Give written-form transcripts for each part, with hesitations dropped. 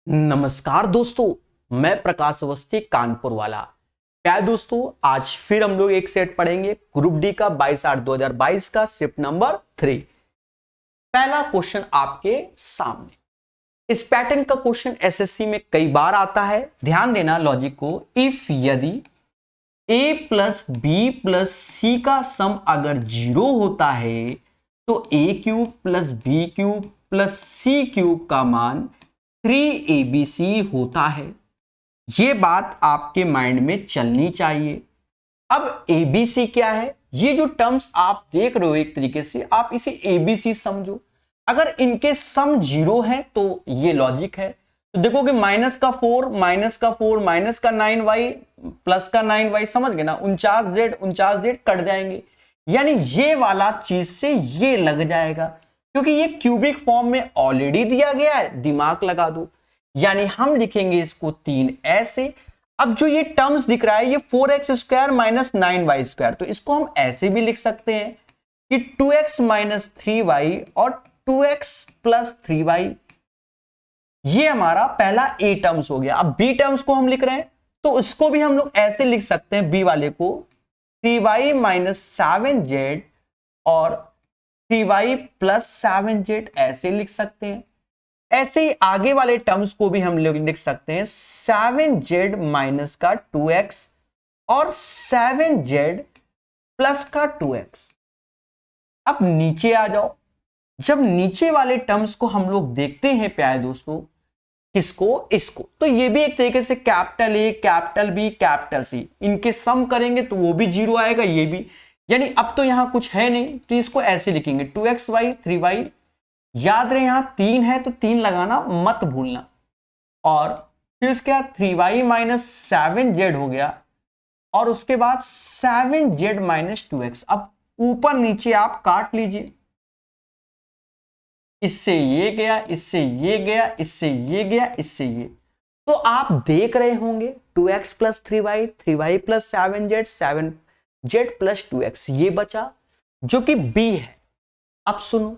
नमस्कार दोस्तों, मैं प्रकाश अवस्थी कानपुर वाला। प्यारे दोस्तों, आज फिर हम लोग एक सेट पढ़ेंगे ग्रुप डी का 22/8/2022 का शिफ्ट नंबर 3। पहला क्वेश्चन आपके सामने। इस पैटर्न का क्वेश्चन एसएससी में कई बार आता है। ध्यान देना लॉजिक को। इफ यदि a प्लस बी प्लस सी का सम अगर 0 होता है तो a³ plus b³ plus c³ का मान 3abc होता है। ये बात आपके माइंड में चलनी चाहिए। अब abc क्या है? ये जो टर्म्स आप देख रहे हो एक तरीके से आप इसे abc समझो। अगर इनके सम 0 है तो ये लॉजिक है। तो देखोगे माइनस का 4 माइनस का 4 माइनस का 9y प्लस का 9y, समझ गए ना। 49z कट जाएंगे, यानी ये वाला चीज से ये लग जाएगा क्योंकि ये क्यूबिक फॉर्म में ऑलरेडी दिया गया है। दिमाग लगा दो, यानी हम लिखेंगे इसको 3 ऐसे। अब जो ये टर्म्स दिख रहा है ये 4x² माइनस 9y², तो इसको हम ऐसे भी लिख सकते हैं कि 2x माइनस 3y और 2x प्लस 3y। ये हमारा पहला ए टर्म्स हो गया। अब बी टर्म्स को हम लिख रहे हैं तो इसको भी हम लोग ऐसे लिख सकते हैं, बी वाले को 3y माइनस 7z और 3y प्लस 7z ऐसे लिख सकते हैं। ऐसे ही आगे वाले टर्म्स को भी हम लोग लिख सकते हैं 7z माइनस का 2x और 7z प्लस का 2x। अब नीचे आ जाओ। जब नीचे वाले टर्म्स को हम लोग देखते हैं प्यारे दोस्तों, किसको? इसको, तो ये भी एक तरीके से capital A capital B capital C, इनके सम करेंगे तो वो भी 0 आएगा, ये भी। यानी अब तो यहां कुछ है नहीं तो इसको ऐसे लिखेंगे 2xy 3y। याद रहे यहां 3 है तो 3 लगाना मत भूलना। और फिर उसके बाद 3y माइनस 7z हो गया और उसके बाद 7z माइनस 2x। अब ऊपर नीचे आप काट लीजिए, इससे ये गया, इससे ये गया, इससे ये गया, इससे ये। तो आप देख रहे होंगे 2x plus 3y 3y plus 7z 7z plus 2x ये बचा जो कि b है। अब सुनो,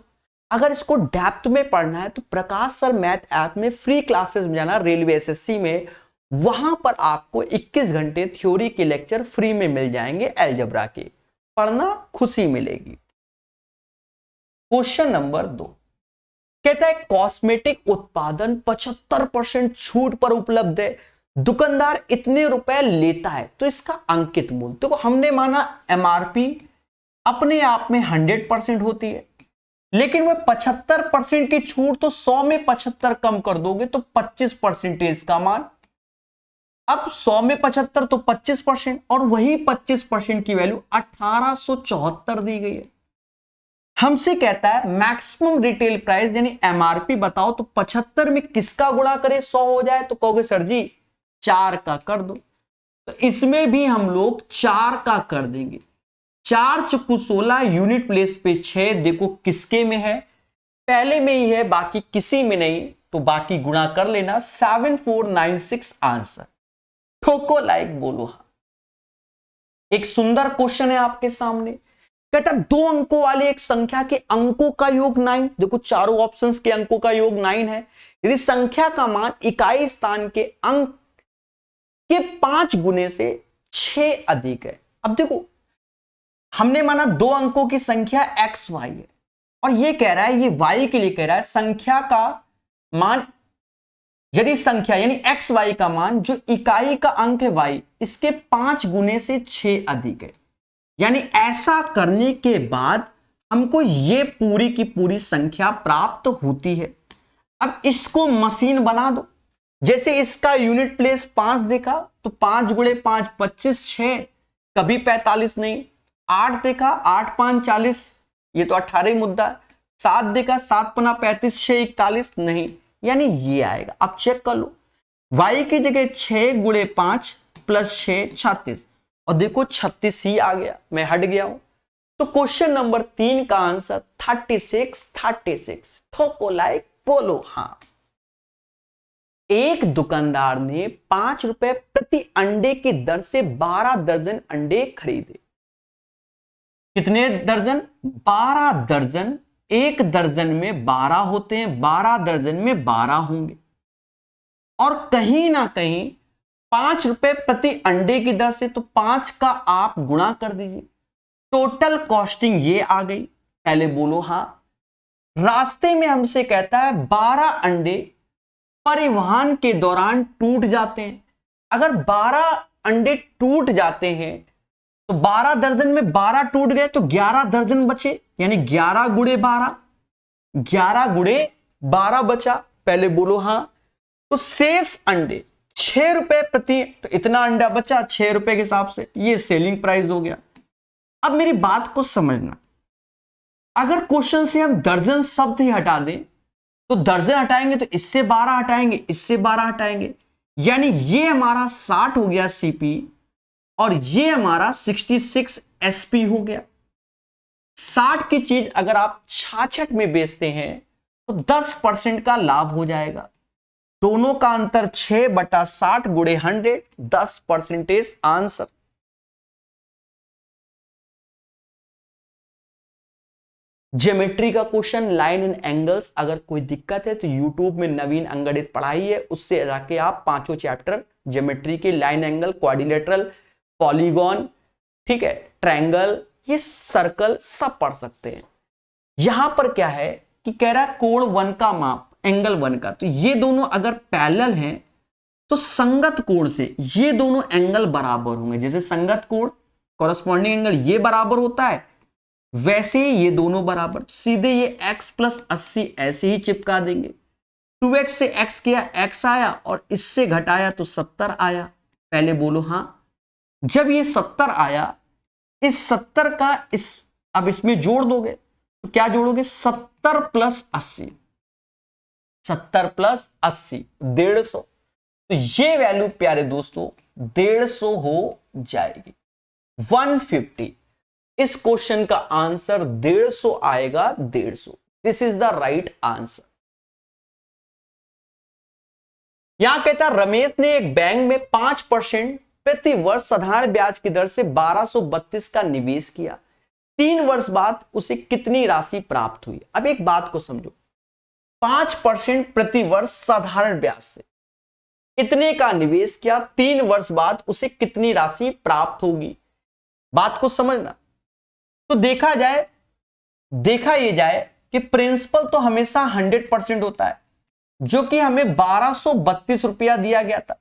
अगर इसको डेप्थ में पढ़ना है तो प्रकाश सर मैथ ऐप में फ्री क्लासेस में जाना, रेलवे एसएससी में। वहां पर आपको 21 घंटे थ्योरी के लेक्चर फ्री में मिल जाएंगे अलजेब्रा के। पढ़ना, खुशी मिलेगी। क्वेश्चन नंबर 2 कहता है कॉस्मेटिक उत्पादन 75% छूट पर उपलब्ध है, दुकानदार इतने रुपए लेता है तो इसका अंकित मूल्य। देखो हमने माना एमआरपी अपने आप में 100% होती है, लेकिन वह 75% की छूट, तो 100 में 75 कम कर दोगे तो 25% का मान। अब 100 में 75 तो 25%, और वही 25% की वैल्यू 1874 दी गई है। हमसे कहता है मैक्सिमम रिटेल प्राइस यानी एमआरपी बताओ, तो 75 में किसका गुणा करे 100 हो जाए? तो कहोगे सर जी 4 का कर दो। तो इसमें भी हम लोग 4 का कर देंगे। 4 चुकू 16, यूनिट प्लेस पे 6। देखो किसके में है? पहले में ही है, बाकी किसी में नहीं, तो बाकी गुणा कर लेना। 7496 आंसर। ठोको लाइक, बोलो हाँ। एक सुंदर क्वेश्चन है आपके सामने। कहता 2 अंकों वाली एक संख्या के अंकों का योग 9। देखो चारों ऑप्शंस के अंकों का योग 9 है। यदि संख्या का मान इकाई स्थान के अंक के 5 गुने से 6 अधिक है। अब देखो हमने माना 2 अंकों की संख्या एक्स वाई है, और ये कह रहा है, ये वाई के लिए कह रहा है संख्या का मान, यदि संख्या यानी एक्स वाई का मान जो इकाई का अंक है वाई, इसके 5 गुने से 6 अधिक है। यानी ऐसा करने के बाद हमको ये पूरी की पूरी संख्या प्राप्त होती है। अब इसको मशीन बना दो। जैसे इसका यूनिट प्लेस 5 देखा तो 5 गुणे 5 25, 6 कभी 45 नहीं। 8 देखा 8 5 40, ये तो 18 मुद्दा। 7 देखा 7 पना 35, 6 41 नहीं, यानी ये आएगा। अब चेक कर लो, y की जगह 6 गुणे 5 प्लस 6 36, और देखो 36 ही आ गया, मैं हट गया हूं। तो क्वेश्चन नंबर 3 का आंसर 36। ठोको लाइक, बोलो हाँ। एक दुकानदार ने 5 रुपए प्रति अंडे की दर से 12 दर्जन अंडे खरीदे। कितने दर्जन? 12 दर्जन। एक दर्जन में 12 होते हैं, 12 दर्जन में 12 होंगे। और कहीं ना कहीं 5 रुपए प्रति अंडे की दर से, तो 5 का आप गुणा कर दीजिए, टोटल कॉस्टिंग ये आ गई। पहले बोलो हाँ। रास्ते में हमसे कहता है 12 अंडे परिवहन के दौरान टूट जाते हैं। अगर 12 अंडे टूट जाते हैं तो 12 दर्जन में 12 टूट गए तो 11 दर्जन बचे, यानी 11 गुणे 12, 11 गुणे 12 बचा। पहले बोलो हाँ। तो शेष अंडे 6 रुपए प्रति, तो इतना अंडा बचा 6 रुपए के हिसाब से, ये सेलिंग प्राइस हो गया। अब मेरी बात को समझना, अगर क्वेश्चन से हम दर्जन शब्द ही हटा दें तो दर्जन हटाएंगे तो इससे 12 हटाएंगे, इससे 12 हटाएंगे, यानी ये हमारा 60 हो गया सीपी और ये हमारा 66 एसपी हो गया। 60 की चीज अगर आप 66 में बेचते हैं तो 10% का लाभ हो जाएगा। दोनों का अंतर 6/60 गुणे 100, 10% आंसर। ज्योमेट्री का क्वेश्चन, लाइन एंड एंगल्स। अगर कोई दिक्कत है तो यूट्यूब में नवीन अंगणित पढ़ाई है, उससे जाके आप 5 चैप्टर ज्योमेट्री के, लाइन एंगल, क्वाड्रिलेटरल, पॉलीगॉन, ठीक है, ट्रायंगल, ये सर्कल सब पढ़ सकते हैं। यहां पर क्या है कि कह रहा है कोण 1 का माप, एंगल 1 का, तो ये दोनों अगर पैरेलल हैं तो संगत कोण से ये दोनों एंगल बराबर होंगे। जैसे संगत कोण, कॉरस्पॉन्डिंग एंगल ये बराबर होता है, वैसे ही ये दोनों बराबर, तो सीधे ये x + 80 ऐसे ही चिपका देंगे। 2x से x किया, x आया, और इससे घटाया तो 70 आया। पहले बोलो हाँ। जब ये 70 आया, इस 70 का अब इसमें जोड़ दोगे तो क्या जोड़ोगे, 70 + 80, 70 + 80 150। तो ये वैल्यू प्यारे दोस्तों 150 हो जाएगी, 150। इस क्वेश्चन का आंसर 150 आएगा, 150। This is the right answer. यहां कहता है रमेश ने एक बैंक में 5% प्रति वर्ष साधारण ब्याज की दर से 1232 का निवेश किया। 3 वर्ष बाद उसे कितनी राशि प्राप्त हुई। अब एक बात को समझो, 5% प्रति वर्ष साधारण ब्याज से इतने का निवेश किया, 3 वर्ष बाद उसे कितनी राशि प्राप्त होगी। बात को समझना। तो देखा ये जाए कि प्रिंसिपल तो हमेशा 100% होता है, जो कि हमें 1232 रुपया दिया गया था।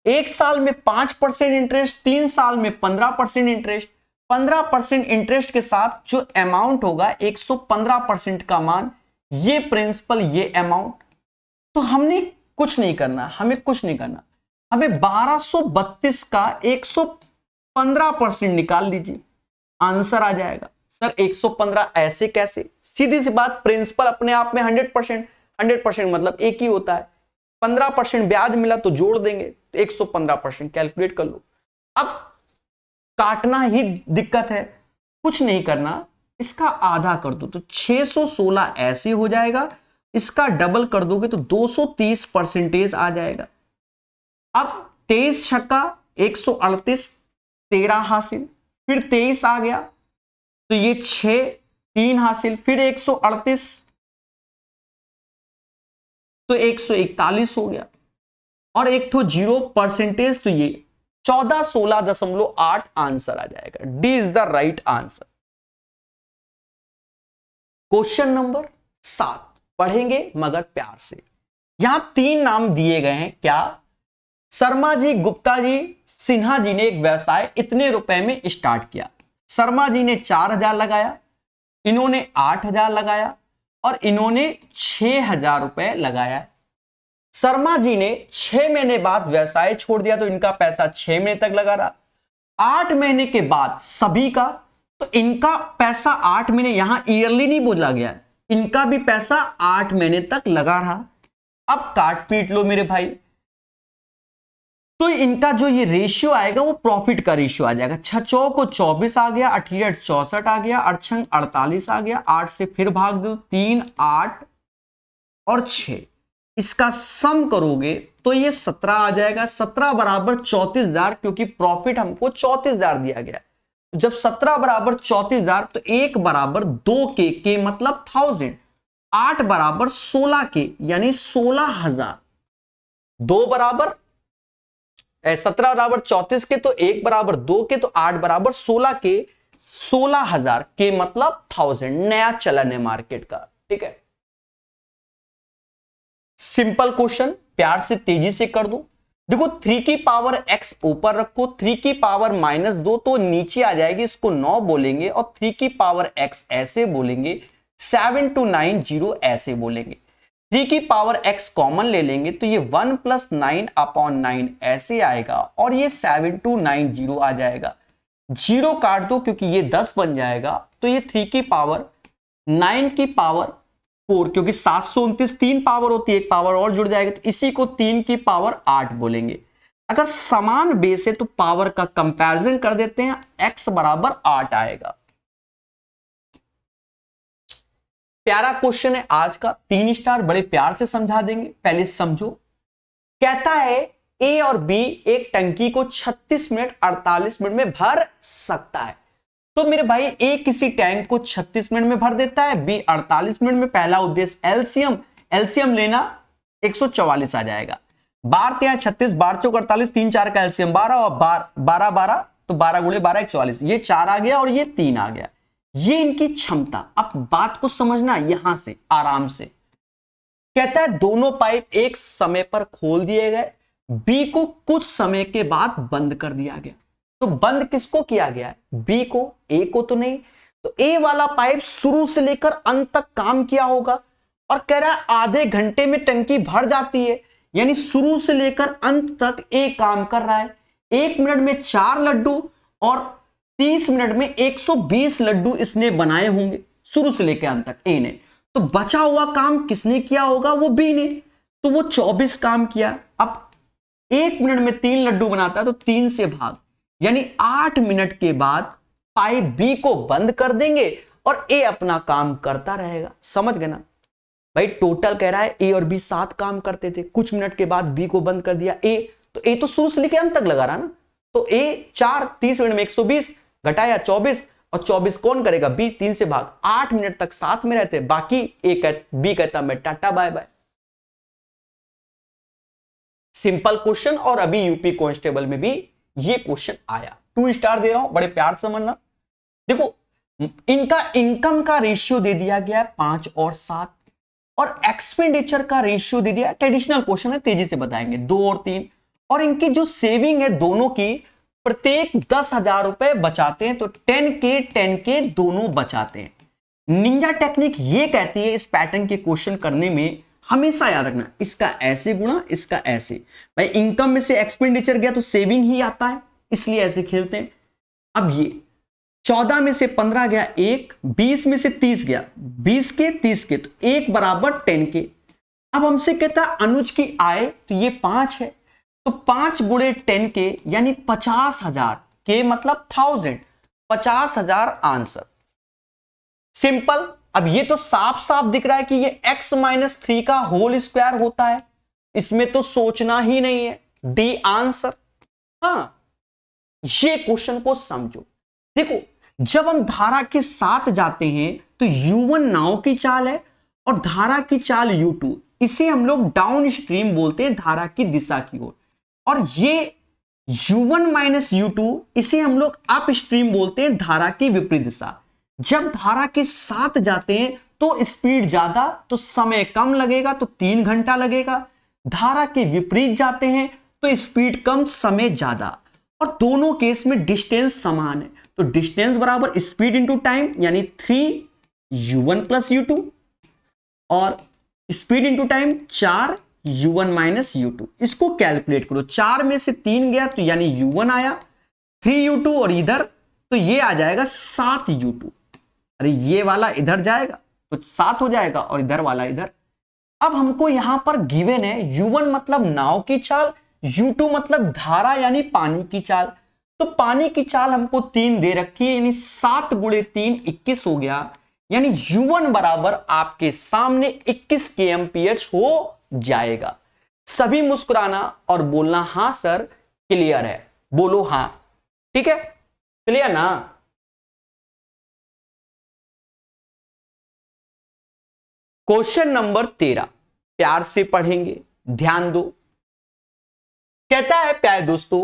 1 साल में 5% इंटरेस्ट, 3 साल में 15% इंटरेस्ट, 15% इंटरेस्ट के साथ जो अमाउंट होगा 115% का मान, ये प्रिंसिपल, ये अमाउंट। तो हमने कुछ नहीं करना, हमें 1232 का 115% निकाल लीजिए, आंसर आ जाएगा। सर 115 ऐसे कैसे? सीधी सी बात, प्रिंसिपल अपने आप में 100% मतलब एक ही होता है। 15% ब्याज मिला तो जोड़ देंगे, तो 115% कैलकुलेट कर लो। अब काटना ही दिक्कत है, कुछ नहीं करना, इसका आधा कर दो तो 616 ऐसे हो जाएगा। इसका डबल कर दोगे तो 230% आ जाएगा। अब 23 छक्का 138, 13 हासिल, फिर 23 आ गया तो ये 6, 3 हासिल, फिर 138 तो 141 हो गया, और एक तो 0% तो ये 1416.8 आंसर आ जाएगा। D is the right answer. Question number 7 पढ़ेंगे मगर प्यार से। यहां 3 नाम दिए गए हैं। क्या? शर्मा जी, गुप्ता जी, सिन्हा जी ने एक व्यवसाय इतने रुपए में स्टार्ट किया। शर्मा जी ने 4000 लगाया, इन्होंने 8000 लगाया और इन्होंने 6000 रुपए लगाया। शर्मा जी ने 6 महीने बाद व्यवसाय छोड़ दिया तो इनका पैसा 6 महीने तक लगा रहा। 8 महीने के बाद सभी का, तो इनका पैसा 8 महीने, यहां ईयरली नहीं बोला गया, इनका भी पैसा 8 महीने तक लगा रहा। अब काट पीट लो मेरे भाई, तो इनका जो ये रेशियो आएगा वो प्रॉफिट का रेशियो आ जाएगा। 6 चौको 24 आ गया, 8 64 आ गया, 8 48 आ गया, 8 से फिर भाग दो, 3 8 और 6, इसका सम करोगे तो ये 17 आ जाएगा। 17 बराबर 34,000, क्योंकि प्रॉफिट हमको 34,000 दिया गया। जब 17 बराबर 34,000 तो 1 बराबर 2 के मतलब 1000, 8 बराबर 16 के यानी 16,000। 2 बराबर 17 बराबर 34 के, तो 1 बराबर 2 के, तो 8 बराबर 16 के, 16,000 के मतलब 1000 नया चलन है मार्केट का। ठीक है, सिंपल क्वेश्चन, प्यार से तेजी से कर दो। देखो 3 की पावर x ऊपर रखो, 3 की पावर -2 तो नीचे आ जाएगी, इसको 9 बोलेंगे, और 3 की पावर x ऐसे बोलेंगे, 7290 ऐसे बोलेंगे। 3 की पावर x कॉमन ले लेंगे तो ये 1 + 9/9 ऐसे आएगा, और ये 7290 आ जाएगा। 0 काट दो क्योंकि ये 10 बन जाएगा, तो ये 3 की पावर 9 की पावर 4, क्योंकि 729 3 पावर होती है, एक पावर और जुड़ जाएगा, तो इसी को 3 की पावर 8 बोलेंगे। अगर समान बेस है तो पावर का कंपैरिजन कर देते हैं, x बराबर 8 आएगा। प्यारा क्वेश्चन है आज का, 3 स्टार, बड़े प्यार से समझा देंगे। पहले समझो, कहता है ए और बी एक टंकी को 36 मिनट 48 मिनट में भर सकता है। तो मेरे भाई ए किसी टैंक को 36 मिनट में भर देता है, बी 48 मिनट में। पहला उद्देश्य एलसीएम लेना, 144 आ जाएगा। 12 × 36, 12 × 48, 3 4 का एलसीएम 12, और 12 12, तो 12 × 12 144, ये 4 आ गया और ये 3 आ गया। ये इनकी क्षमता। अब बात को समझना यहां से आराम से। कहता है दोनों पाइप एक समय पर खोल दिए गए, बी को कुछ समय के बाद बंद कर दिया गया। तो बंद किसको किया गया है? बी को, ए को तो नहीं। तो ए वाला पाइप शुरू से लेकर अंत तक काम किया होगा, और कह रहा है आधे घंटे में टंकी भर जाती है, यानी शुरू से लेकर अंत तक ए काम कर रहा है। 1 मिनट में 4 लड्डू और 30 मिनट में 120 लड्डू इसने बनाए होंगे, शुरू से लेकर अंत तक ए ने। तो बचा हुआ काम किसने किया होगा? वो बी ने। तो वो 24 काम किया। अब 1 मिनट में 3 लड्डू बनाता है, तो 3 से भाग, यानी 8 मिनट के बाद पाइप बी को बंद कर देंगे और ए अपना काम करता रहेगा। समझ गए ना भाई? टोटल कह रहा है ए और बी 7 काम करते थे, कुछ मिनट के बाद बी को बंद कर दिया ए, तो ए तो शुरू से लेकर अंत तक लगा रहा ना। तो ए 4 30 मिनट में 120 घटाया 24, और 24 कौन करेगा? बी। 3 से भाग, 8 मिनट तक साथ में रहते, बाकी बी कहता मैं tata bye bye. Simple question, और अभी यूपी कांस्टेबल में भी ये क्वेश्चन आया। 2 स्टार दे रहा हूं, बड़े प्यार से समझना। देखो इनका इनकम का रेशियो दे दिया गया है 5 और 7, और एक्सपेंडिचर का रेशियो दे दिया। ट्रेडिशनल क्वेश्चन है, तेजी से बताएंगे, 2 और 3। और इनकी जो सेविंग है दोनों की, प्रत्येक 10,000 रुपए बचाते हैं, तो 10K दोनों बचाते हैं। निंजा टेक्निक ये कहती है इस पैटर्न के क्वेश्चन करने में, हमेशा याद रखना, इसका ऐसे गुणा, इसका ऐसे। भाई इनकम में से एक्सपेंडिचर गया तो सेविंग ही आता है, इसलिए ऐसे खेलते हैं। अब ये 14 में से 15 गया 1, 20 में से 30 गया, 20 के 30 के, तो 1 बराबर 10K। अब हमसे कहता है अनुज की आय, तो ये 5 है, तो 5 गुणे 10K यानी 50,000, के मतलब 1000, 50,000 आंसर। सिंपल। अब ये तो साफ साफ दिख रहा है कि ये x - 3 का होल स्क्वायर होता है, इसमें तो सोचना ही नहीं है, डी आंसर। हाँ, ये क्वेश्चन को समझो। देखो जब हम धारा के साथ जाते हैं तो u1 नाव की चाल है, और धारा की चाल u2, इसे हम लोग डाउन स्ट्रीम बोलते हैं, धारा की दिशा की ओर। और ये u1 - u2, इसे हम लोग अप स्ट्रीम बोलते हैं, धारा की विपरीत दिशा। जब धारा के साथ जाते हैं तो स्पीड ज्यादा, तो समय कम लगेगा, तो 3 घंटा लगेगा। धारा के विपरीत जाते हैं तो स्पीड कम, समय ज्यादा। और दोनों केस में डिस्टेंस समान है, तो डिस्टेंस बराबर स्पीड इंटू टाइम, यानी 3u1 + u2, और speed into time 4u1 - u2। इसको कैलकुलेट करो, 4 में से 3 गया तो यानी u1 आया, 3u2, और इधर तो ये आ जाएगा 7u2। अरे ये वाला इधर जाएगा तो 7 हो जाएगा, और इधर वाला इधर। अब हमको यहां पर गिवन है u1 मतलब नाव की चाल, u2 मतलब धारा यानी पानी की चाल। तो पानी की चाल हमको 3 दे रखी है, यानी 7 गुणे 3 21 हो गया, यानी u1 बराबर आपके सामने 21 kmph हो जाएगा। सभी मुस्कुराना और बोलना हां सर क्लियर है, बोलो हां। ठीक है, क्लियर ना? क्वेश्चन नंबर 13 प्यार से पढ़ेंगे, ध्यान दो। कहता है प्यारे दोस्तों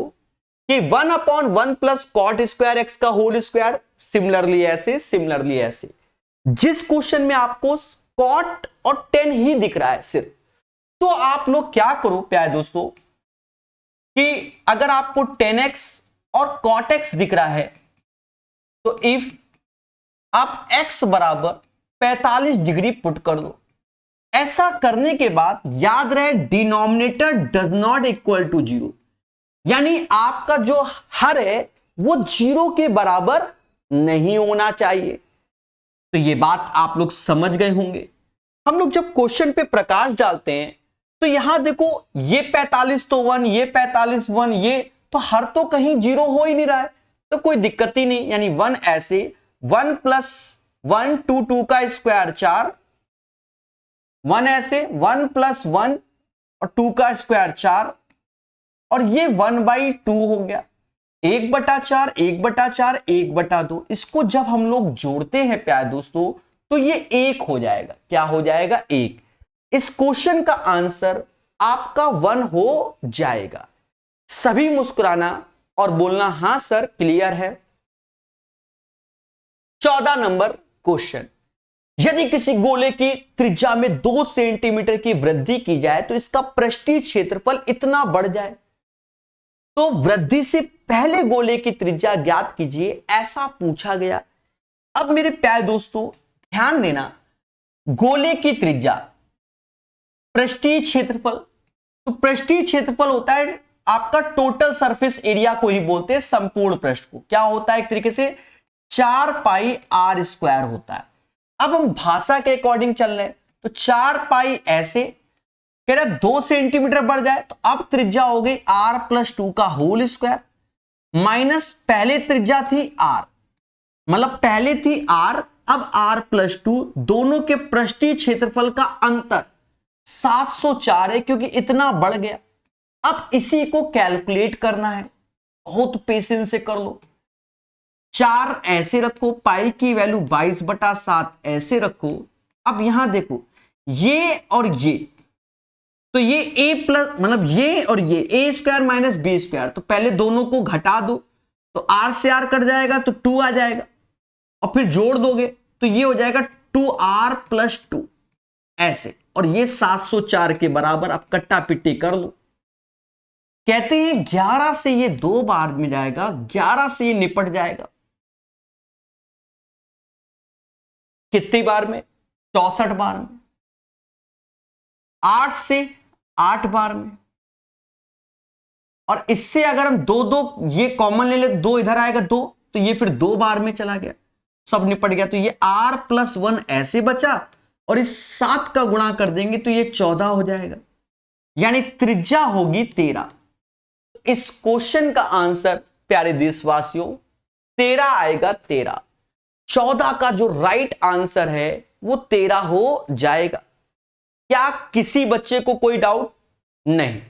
कि 1/1 प्लस कॉट स्क्वायर एक्स का होल स्क्वायर, सिमिलरली ऐसे जिस क्वेश्चन में आपको कॉट और टेन ही दिख रहा है सिर्फ, तो आप लोग क्या करो प्यारे दोस्तों कि अगर आपको 10x और cot x दिख रहा है तो इफ आप x बराबर 45 डिग्री पुट कर दो। ऐसा करने के बाद याद रहे denominator does not equal to 0, यानी आपका जो हर है वो 0 के बराबर नहीं होना चाहिए। तो ये बात आप लोग समझ गए होंगे। हम लोग जब क्वेश्चन पे प्रकाश डालते हैं तो यहां देखो ये 45 तो 1, ये 45 1, ये तो हर तो कहीं 0 हो ही नहीं रहा है, तो कोई दिक्कत ही नहीं। यानी 1 ऐसे 1 प्लस 1 2 का स्क्वायर 4, 1 ऐसे 1 प्लस 1 और 2 का स्क्वायर 4, और ये 1/2 हो गया, 1/4 1/4 1/2। इसको जब हम लोग जोड़ते हैं प्यारे दोस्तों तो ये 1 हो जाएगा। क्या हो जाएगा? 1। इस क्वेश्चन का आंसर आपका 1 हो जाएगा। सभी मुस्कुराना और बोलना हां सर क्लियर है। 14 नंबर क्वेश्चन, यदि किसी गोले की त्रिज्या में 2 सेंटीमीटर की वृद्धि की जाए तो इसका पृष्ठीय क्षेत्रफल इतना बढ़ जाए, तो वृद्धि से पहले गोले की त्रिज्या ज्ञात कीजिए, ऐसा पूछा गया। अब मेरे प्यारे दोस्तों ध्यान देना, गोले की त्रिज्या, पृष्ठीय क्षेत्रफल, तो पृष्ठीय क्षेत्रफल होता है आपका टोटल सरफेस एरिया को ही बोलते हैं, संपूर्ण पृष्ठ को। क्या होता है? एक तरीके से 4πr² होता है। अब हम भाषा के अकॉर्डिंग चल रहे हैं, तो 4π ऐसे कह रहा 2 सेंटीमीटर बढ़ जाए, तो अब त्रिज्या हो गई r+2 का होल स्क्वायर, माइनस पहले त्रिज्या थी r, मतलब पहले थी r, अब r+2, दोनों के पृष्ठीय क्षेत्रफल का अंतर 704 है क्योंकि इतना बढ़ गया। अब इसी को कैलकुलेट करना है, बहुत पेशेंस से कर लो। 4 ऐसे रखो, पाई की वैल्यू 22/7 ऐसे रखो। अब यहां देखो ये और ये, तो ये a प्लस मतलब ये और ये a² माइनस b², तो पहले दोनों को घटा दो, तो r से r कट जाएगा तो 2 आ जाएगा, और फिर जोड़ दोगे तो ये हो जाएगा 2r+2 ऐसे, और ये 704 के बराबर। अब कट्टा पिट्टी कर लो। कहते हैं 11 से ये 2 बार में जाएगा, 11 से ये निपट जाएगा कितनी बार में? 64 बार में। 8 से 8 बार में, और इससे अगर हम 2 ये कॉमन ले ले, 2 इधर आएगा 2, तो ये फिर 2 बार में चला गया, सब निपट गया। तो ये r+1 ऐसे बचा, और इस 7 का गुणा कर देंगे तो ये 14 हो जाएगा, यानी त्रिज्या होगी 13। इस क्वेश्चन का आंसर प्यारे देशवासियों 13 आएगा। 13, 14 का जो राइट आंसर है वो 13 हो जाएगा। क्या किसी बच्चे को कोई डाउट नहीं?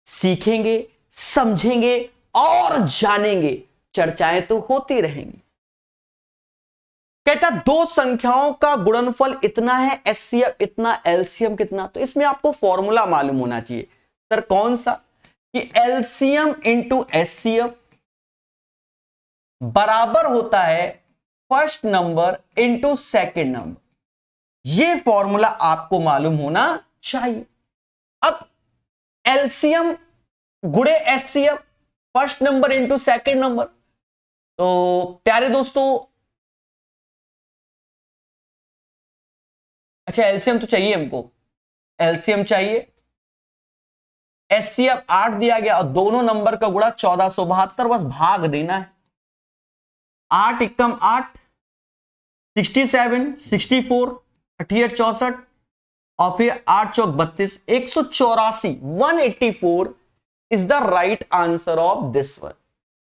सीखेंगे, समझेंगे और जानेंगे, चर्चाएं तो होती रहेंगी। कहता 2 संख्याओं का गुणनफल इतना है, एचसीएफ इतना, एलसीएम कितना, तो इसमें आपको फॉर्मूला मालूम होना चाहिए। सर कौन सा? कि एलसीएम इंटू एचसीएफ बराबर होता है first number into second number. ये फॉर्मूला आपको मालूम होना चाहिए। अब एलसीएम गुणे HCF, first number into second number, तो प्यारे दोस्तों अच्छा एलसीएम तो चाहिए हमको, एलसीएम चाहिए। एचसीएफ 8 दिया गया और दोनों नंबर का गुणा 1472, बस भाग देना है। 8 एकम 8, 67, 64, 68 64, और फिर 8 चौक 32, 184, 184 is the right answer of this one.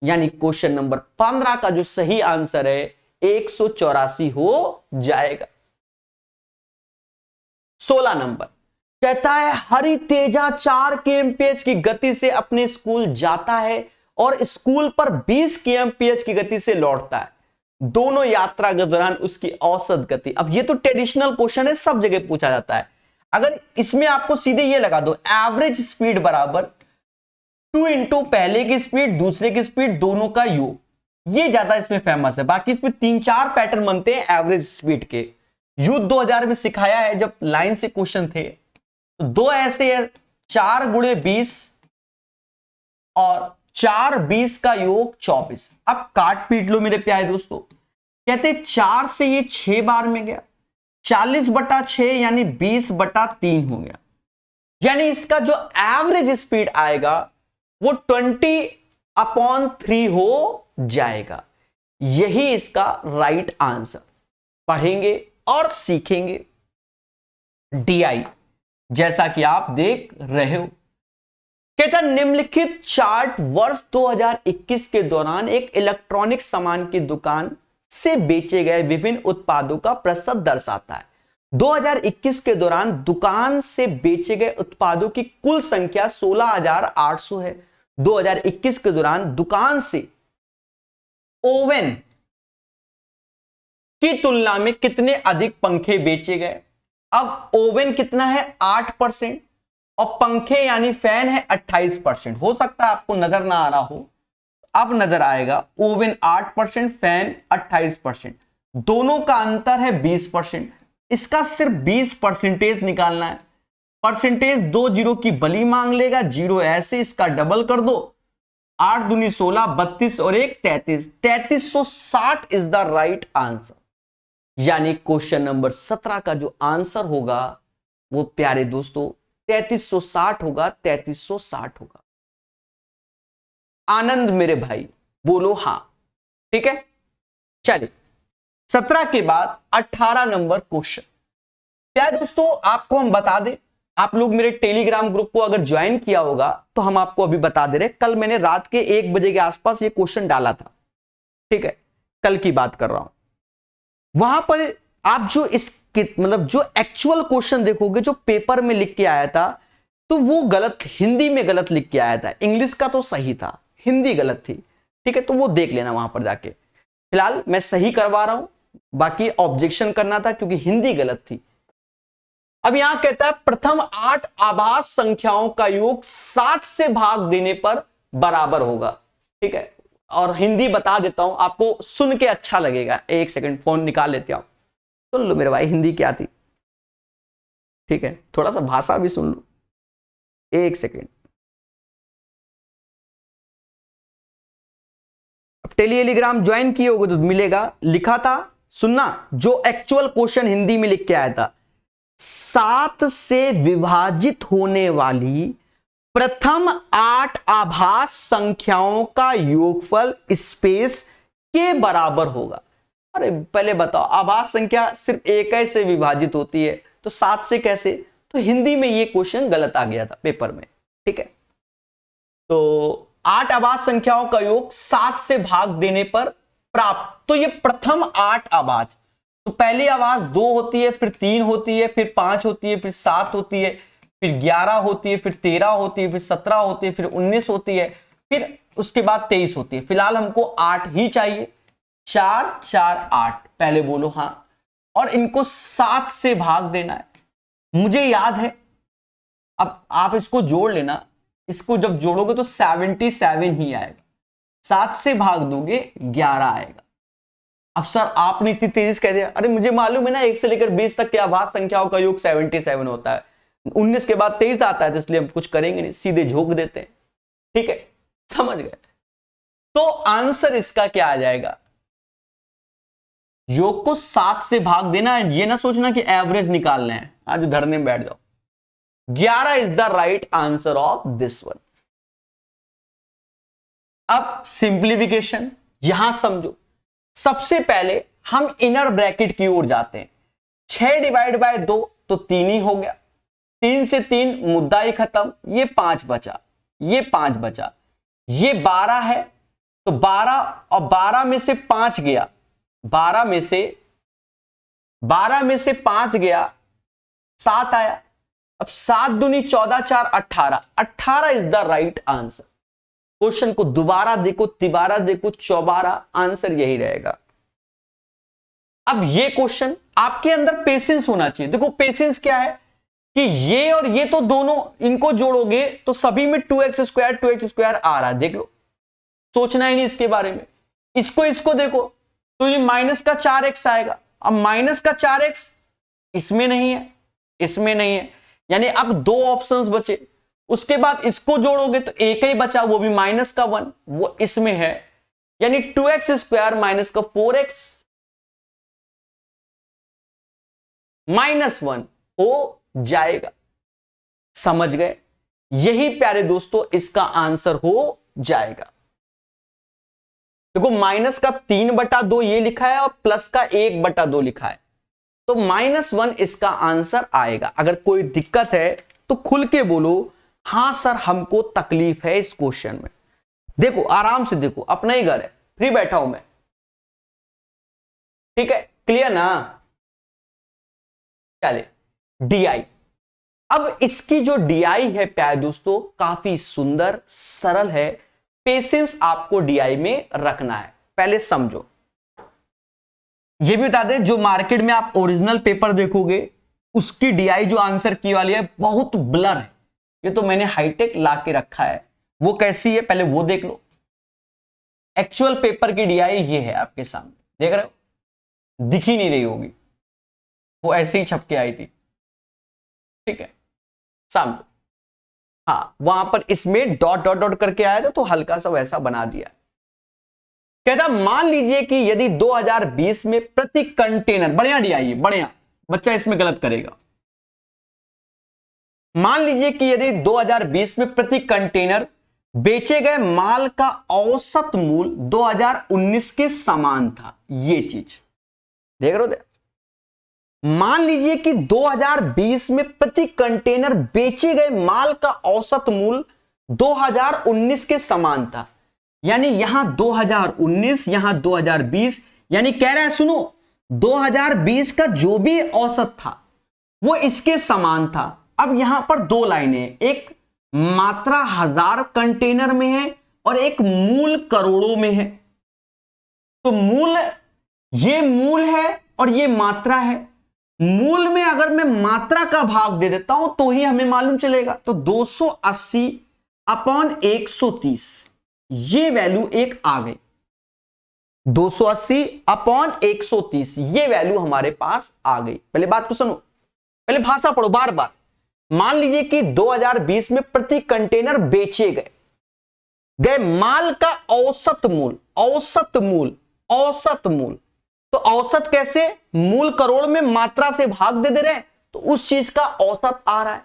यानी क्वेश्चन नंबर 15 का जो सही आंसर है 184 हो जाएगा। 16 नंबर कहता है हरि तेजा 4 kmph की गति से अपने स्कूल जाता है और स्कूल पर 20 kmph की गति से लौटता है। दोनों यात्रा के दौरान उसकी औसत गति। अब ये तो ट्रेडिशनल क्वेश्चन है, सब जगह पूछा जाता है। अगर इसमें आपको सीधे ये लगा दो, एवरेज स्पीड बराबर 2 इंटू पहले की स्पीड दूसरे की स्पीड दोनों का योग, ये ज्यादा इसमें फेमस है। बाकी इसमें 3-4 पैटर्न बनते हैं एवरेज स्पीड के। यूथ 2000 में सिखाया है जब लाइन से क्वेश्चन थे, तो दो ऐसे है 4 गुणे 20 और 4 20 का योग 24। अब काट पीट लो मेरे प्यारे दोस्तों, कहते 4 से ये 6 बार में गया, 40/6 यानी 20/3 हो गया, यानी इसका जो एवरेज स्पीड आएगा वो 20/3 हो जाएगा। यही इसका राइट आंसर। पढ़ेंगे और सीखेंगे DI, जैसा कि आप देख रहे हो। कहता निम्नलिखित चार्ट वर्ष 2021 के दौरान एक इलेक्ट्रॉनिक सामान की दुकान से बेचे गए विभिन्न उत्पादों का प्रतिशत दर्शाता है। 2021 के दौरान दुकान से बेचे गए उत्पादों की कुल संख्या 16,800 है। 2021 के दौरान दुकान से ओवन की तुलना में कितने अधिक पंखे बेचे गए? अब ओवन कितना है 8% और पंखे यानी फैन है 28%। हो सकता है आपको नजर ना आ रहा हो, अब नजर आएगा। ओवन 8%, फैन 28%, दोनों का अंतर है 20%। इसका सिर्फ 20% निकालना है। परसेंटेज 2 जीरो की बली मांग लेगा, जीरो ऐसे इसका डबल कर दो, 8 दूनी 16, 32 और 1 33, 3360 इज द राइट आंसर। यानी क्वेश्चन नंबर 17 का जो आंसर होगा वो प्यारे दोस्तों 3360 होगा, 3360 होगा। आनंद मेरे भाई बोलो हां, ठीक है। चलिए 17 के बाद 18 नंबर क्वेश्चन। प्यारे दोस्तों आपको हम बता दें, आप लोग मेरे टेलीग्राम ग्रुप को अगर ज्वाइन किया होगा तो हम आपको अभी बता दे रहे, कल मैंने रात के 1 बजे के आसपास ये क्वेश्चन डाला था, ठीक है, कल की बात कर रहा हूं। वहां पर आप जो मतलब जो एक्चुअल क्वेश्चन देखोगे जो पेपर में लिख के आया था, तो वो गलत, हिंदी में गलत लिख के आया था। इंग्लिश का तो सही था, हिंदी गलत थी, ठीक है, तो वो देख लेना वहां पर जाके। फिलहाल मैं सही करवा रहा हूं, बाकी ऑब्जेक्शन करना था क्योंकि हिंदी गलत थी। अब यहां कहता है प्रथम 8 आभास संख्याओं का योग 7 से भाग देने पर बराबर होगा, ठीक है। और हिंदी बता देता हूं आपको, सुन के अच्छा लगेगा। एक सेकंड फोन निकाल लेते हो, सुन लो मेरे भाई हिंदी क्या थी, ठीक है, थोड़ा सा भाषा भी सुन लो। एक सेकंड, अब टेलीग्राम ज्वाइन किए होगे तो मिलेगा, लिखा था, सुनना, जो एक्चुअल क्वेश्चन हिंदी में लिख के आया था, 7 से विभाजित होने वाली प्रथम 8 आभास संख्याओं का योगफल स्पेस के बराबर होगा। अरे पहले बताओ, आभास संख्या सिर्फ एक से विभाजित होती है, तो 7 से कैसे? तो हिंदी में ये क्वेश्चन गलत आ गया था पेपर में, ठीक है। तो 8 आभास संख्याओं का योग 7 से भाग देने पर प्राप्त, तो ये प्रथम 8 आभास, तो पहली आवाज 2 होती है, फिर 3 होती है, फिर 5 होती है, फिर 7 होती है, फिर 11 होती है, फिर 13 होती है, फिर 17 होती है, फिर 19 होती है, फिर उसके बाद 23 होती है। फिलहाल हमको 8 ही चाहिए, 4 4 8, पहले बोलो हां। और इनको 7 से भाग देना है, मुझे याद है। अब आप इसको जोड़ लेना, इसको जब जोड़ोगे तो 77 ही आएगा, 7 से भाग दोगे 11 आएगा। अब सर आपने इतनी तेजी से कह दिया, अरे मुझे मालूम है ना 1 से लेकर 20 तक के आभास संख्याओं का योग 77 होता है, 19 के बाद 23 आता है, तो इसलिए हम कुछ करेंगे नहीं, सीधे झोंक देते हैं, ठीक है, समझ गए। तो आंसर इसका क्या आ जाएगा, योग को 7 से भाग देना है, ये ना सोचना कि एवरेज निकालना है, आज धरने में बैठ जाओ। 11 is the right answer of this one. अब सिंप्लीफिकेशन यहां समझो, सबसे पहले हम इनर ब्रैकेट की ओर जाते हैं। 6 डिवाइड बाय 2 तो 3 ही हो गया, 3 से 3 मुद्दा ही खत्म, ये 5 बचा, ये 5 बचा, ये 12 है, तो 12 और 12 में से 5 गया, 12 में से 5 गया, 7 आया। अब 7 दूनी 14 4 18, 18 is the right answer. Question को दोबारा देखो, तिबारा देखो, चौबारा, आंसर यही रहेगा। अब ये क्वेश्चन आपके अंदर पेशेंस होना चाहिए। देखो पेशेंस क्या है कि ये और ये तो दोनों इनको जोड़ोगे तो सभी में 2x² आ रहा है। देख लो, सोचना ही नहीं इसके बारे में। इसको देखो तो ये माइनस का 4x आएगा। अब माइनस का 4x इसमें नहीं है, इसमें नहीं है, यानी अब दो ऑप्शंस बचे। उसके बाद इसको जोड़ोगे तो एक ही बचा, वो भी माइनस का 1, वो इसमें है, यानी 2x² माइनस का 4x -1 हो जाएगा। समझ गए? यही प्यारे दोस्तों इसका आंसर हो जाएगा। देखो माइनस का 3/2 ये लिखा है और प्लस का 1/2 लिखा है, तो -1 इसका आंसर आएगा। अगर कोई दिक्कत है तो खुल के बोलो, हां सर हमको तकलीफ है इस क्वेश्चन में। देखो आराम से देखो, अपना ही घर है, फ्री बैठा हूं मैं, ठीक है, क्लियर ना? चले DI। अब इसकी जो DI है प्यारे दोस्तों काफी सुंदर सरल है, पेशेंस आपको DI में रखना है। पहले समझो, ये भी बता दें जो मार्केट में आप ओरिजिनल पेपर देखोगे उसकी DI जो आंसर की वाली है बहुत ब्लर है। ये तो मैंने हाईटेक ला के रखा है, वो कैसी है पहले वो देख लो। एक्चुअल पेपर की DI ये है आपके सामने, देख रहे हो, दिख ही नहीं रही होगी, वो ऐसे ही छप के आई थी, ठीक है, समझो। हाँ वहां पर इसमें डॉट डॉट डॉट करके आया था तो हल्का सा वैसा बना दिया। कहता मान लीजिए कि यदि 2020 में प्रति कंटेनर, बढ़िया DI है, बढ़िया, बच्चा इसमें गलत करेगा। मान लीजिए कि यदि 2020 में प्रति कंटेनर बेचे गए माल का औसत मूल्य 2019 के समान था, ये चीज देख रहे हो। मान लीजिए कि 2020 में प्रति कंटेनर बेचे गए माल का औसत मूल्य 2019 के समान था, यानी यहां 2019 यहां 2020, यानी कह रहा है सुनो 2020 का जो भी औसत था वो इसके समान था। अब यहां पर दो लाइनें, एक मात्रा 1000 कंटेनर में है और एक मूल करोड़ों में है। तो मूल, ये मूल है और ये मात्रा है। मूल में अगर मैं मात्रा का भाग दे देता हूं तो ही हमें मालूम चलेगा। तो 280/130 ये वैल्यू एक आ गई, 280/130 ये वैल्यू हमारे पास आ गई। पहले बात तो सुनो, पहले भाषा पढ़ो बार बार। मान लीजिए कि 2020 में प्रति कंटेनर बेचे गए माल का औसत मूल्य, औसत मूल्य, तो औसत कैसे, मूल करोड़ में मात्रा से भाग दे रहे हैं तो उस चीज का औसत आ रहा है।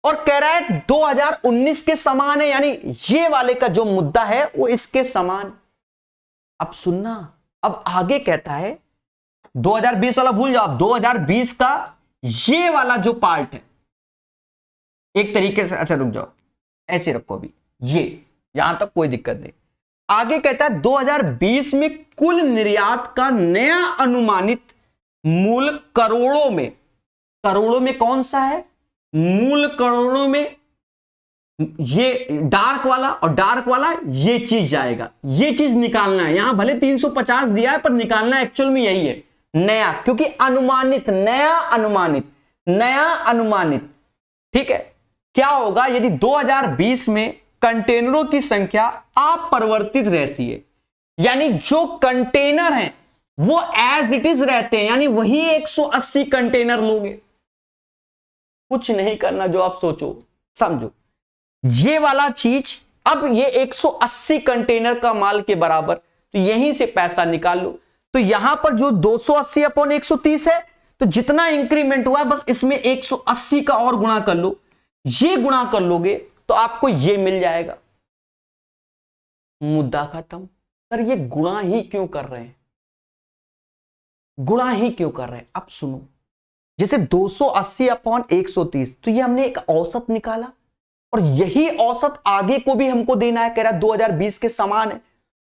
और कह रहा है 2019 के समान है, यानी ये वाले का जो मुद्दा है वो इसके समान। अब सुनना, अब आगे कहता है 2020 वाला भूल जाओ, 2020 का ये वाला जो पार्ट है एक तरीके से, अच्छा रुक जाओ ऐसे रखो अभी, ये यहां तक कोई दिक्कत नहीं। आगे कहता है 2020 में कुल निर्यात का नया अनुमानित मूल्य करोड़ों में कौन सा है, मूल करोड़ों में, ये डार्क वाला और डार्क वाला ये चीज जाएगा, ये चीज निकालना है। यहां भले 350 दिया है पर निकालना एक्चुअल में यही है, नया, क्योंकि अनुमानित, नया अनुमानित, ठीक है। क्या होगा यदि 2020 में कंटेनरों की संख्या अपरिवर्तित रहती है, यानी जो कंटेनर हैं वो एज इट इज रहते हैं, यानी वही 180 कंटेनर लोगे, कुछ नहीं करना, जो आप सोचो समझो ये वाला चीज। अब ये 180 कंटेनर का माल के बराबर, तो यहीं से पैसा निकाल लो। तो यहां पर जो 280/130 है, तो जितना इंक्रीमेंट हुआ है बस इसमें 180 का और गुणा कर लो, ये गुणा कर लोगे तो आपको ये मिल जाएगा, मुद्दा खत्म। सर ये गुणा ही क्यों कर रहे हैं, गुणा ही क्यों कर रहे हैं? अब सुनो, जैसे 280/130, तो ये हमने एक औसत निकाला और यही औसत आगे को भी हमको देना है, कह रहा है 2020 के समान है,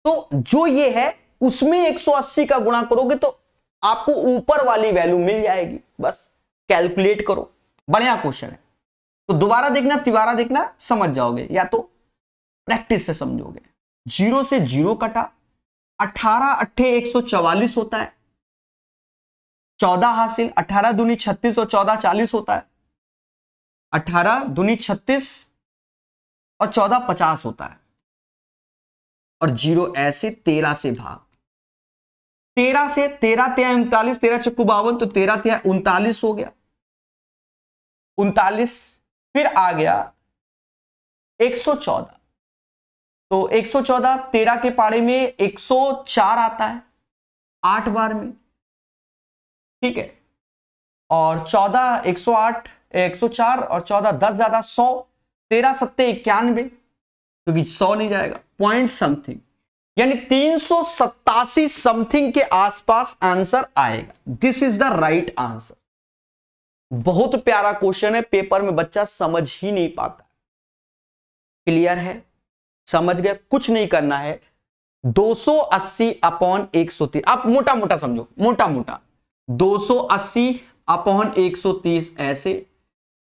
तो जो ये है उसमें 180 का गुणा करोगे तो आपको ऊपर वाली वैल्यू मिल जाएगी, बस कैलकुलेट करो। बढ़िया क्वेश्चन है, तो दोबारा देखना तिबारा देखना, समझ जाओगे, या तो प्रैक्टिस से समझोगे। 0 से 0 कटा, 18 8 144 होता है, 14 हासिल, 18 दूनी 36 और 14 40 होता है, 18 दूनी 36 और 14 50 होता है, और 0 ऐसे 13 से भाग, 13 से 13 तिया 39, 13 चक्कू 52, तो 13 तिया 39 हो गया, 39। फिर आ गया 114, तो 114 13 के पाड़े में 104 आता है 8 बार में, ठीक है। और 14 108 104 और 14 10 ज्यादा 100, 13 सत्ते 91, क्योंकि 100 नहीं जाएगा, पॉइंट समथिंग, यानी 387 समथिंग के आसपास आंसर आएगा। This is the right answer. बहुत प्यारा क्वेश्चन है, पेपर में बच्चा समझ ही नहीं पाता। क्लियर है, समझ गए, कुछ नहीं करना है। 280 अपॉन 130, आप मोटा मोटा समझो, मोटा मोटा 280 अपॉन 130 ऐसे,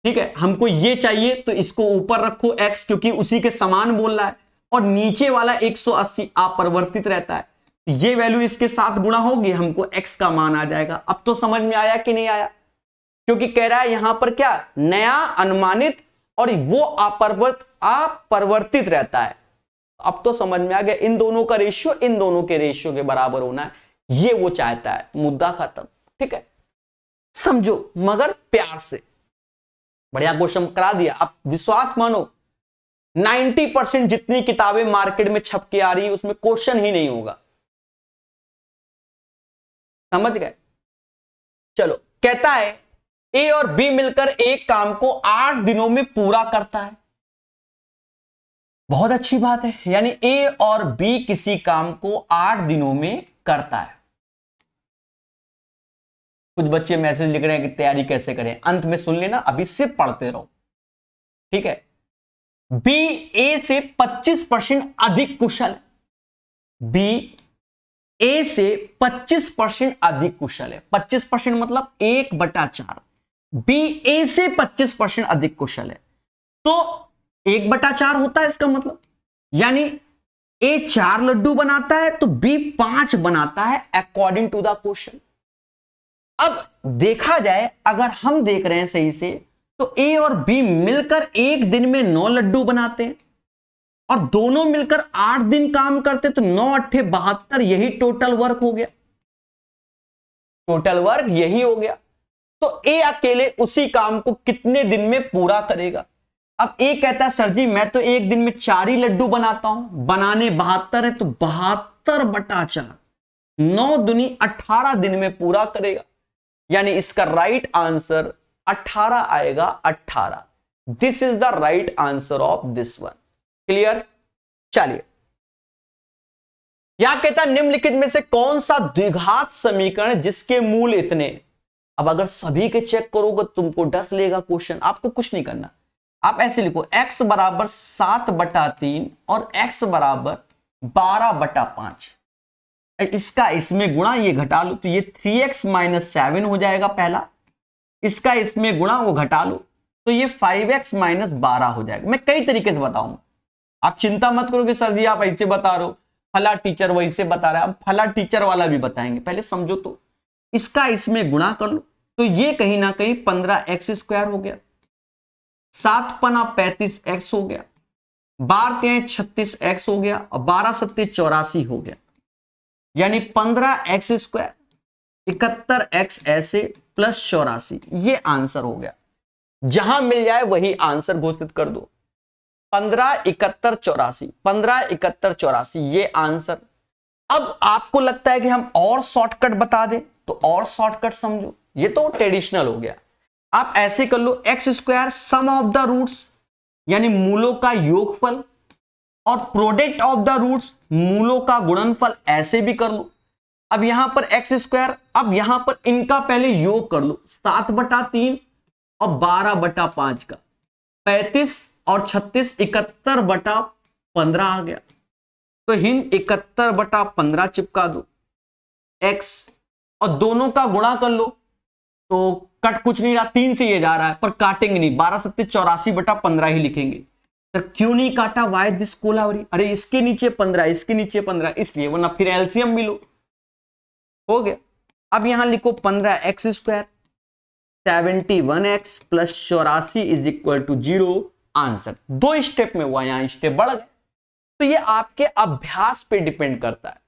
ठीक है। हमको ये चाहिए तो इसको ऊपर रखो x, क्योंकि उसी के समान बोल रहा है, और नीचे वाला 180 अपरिवर्तित रहता है, ये वैल्यू इसके साथ गुणा होगी, हमको x का मान आ जाएगा। अब तो समझ में आया कि नहीं आया, क्योंकि कह रहा है यहां पर क्या, नया अनुमानित और वो अपरिवर्तित रहता है। अब तो समझ में आ गया, इन दोनों का रेशियो इन दोनों के रेशियो के बराबर होना है, ये वो चाहता है, मुद्दा खत्म, ठीक है। समझो मगर प्यार से, बढ़िया क्वेश्चन करा दिया। आप विश्वास मानो 90% जितनी किताबें मार्केट में छप के आ रही है उसमें क्वेश्चन ही नहीं होगा, समझ गए। चलो, कहता है ए और बी मिलकर एक काम को 8 दिनों में पूरा करता है। बहुत अच्छी बात है, यानी ए और बी किसी काम को 8 दिनों में करता है। कुछ बच्चे मैसेज लिख रहे हैं कि तैयारी कैसे करें, अंत में सुन लेना, अभी सिर्फ पढ़ते रहो, ठीक है। बी ए से 25% अधिक कुशल है, बी ए से 25% अधिक कुशल है। 25% मतलब 1/4, बी ए से 25% अधिक कुशल है, तो 1/4 होता है इसका मतलब, यानी ए 4 लड्डू बनाता है तो बी 5 बनाता है, अकॉर्डिंग टू द क्वेश्चन। अब देखा जाए, अगर हम देख रहे हैं सही से, तो ए और बी मिलकर एक दिन में 9 लड्डू बनाते हैं, और दोनों मिलकर 8 दिन काम करते, तो 9 8 72, यही टोटल वर्क हो गया, टोटल वर्क यही हो गया। तो ए अकेले उसी काम को कितने दिन में पूरा करेगा। अब ए कहता है सर जी मैं तो एक दिन में 4 ही लड्डू बनाता हूं, बनाने 72 है, तो 72/4, 9 दूनी 18 दिन में पूरा करेगा, यानी इसका राइट आंसर 18 आएगा, 18। This is the right answer of this one. Clear. चलिए, यह कहता है निम्नलिखित में से कौन सा द्विघात समीकरण जिसके मूल इतने। अब अगर सभी के चेक करोगे तुमको डस लेगा क्वेश्चन, आपको कुछ नहीं करना, आप ऐसे लिखो x बराबर 7/3 और x बराबर 12/5, इसका इसमें गुणा, ये घटा लो, तो ये 3x - 7 हो जाएगा पहला, इसका इसमें गुणा वो घटा लो, तो ये 5x - 12 हो जाएगा। मैं कई तरीके से बताऊंगा, आप चिंता मत करो कि सर जी आप ऐसे बता रहे हो, फला टीचर वैसे बता रहा है, अब फला टीचर वाला भी बताएंगे, पहले समझो। तो इसका इसमें गुणा कर लो, तो ये कहीं ना कहीं 15x² हो गया, 7 पना 35x हो गया, 12 36x हो गया, और 12 सत्ते 84 हो गया, यानी 15x², 71x ऐसे प्लस 84, ये आंसर हो गया। जहां मिल जाए वही आंसर घोषित कर दो, 15 71 84, 15 71 84, ये आंसर। अब आपको लगता है कि हम और शॉर्टकट बता दें, तो और शॉर्टकट समझो, ये तो ट्रेडिशनल हो गया। आप ऐसे कर लो, x² sum of the roots, यानी मूलों का योगफल, और प्रोडक्ट ऑफ द रूट्स, मूलों का गुणनफल, ऐसे भी कर लो। अब यहां पर x², अब यहां पर इनका पहले योग कर लो, 7/3 और 12/5 का, 35 और 36, 71/15 आ गया, तो हिन 71/15 चिपका दो x, और दोनों का गुणा कर लो, तो कट कुछ नहीं रहा, 3 से ये जा रहा है, पर काटेंगे नहीं, 12 सत्ते 84/15 ही लिखेंगे। तो क्यों नहीं काटा, वाई दिस कोलावरी, अरे इसके नीचे 15, इसके नीचे 15, इसलिए, वरना फिर एलसीएम भी लो, हो गया। अब यहां लिखो 15x², 71x plus 84 is equal to 0। Answer 2 step में हुआ, यहां स्टेप बढ़ गए। तो ये आपके अभ्यास पे डिपेंड करता है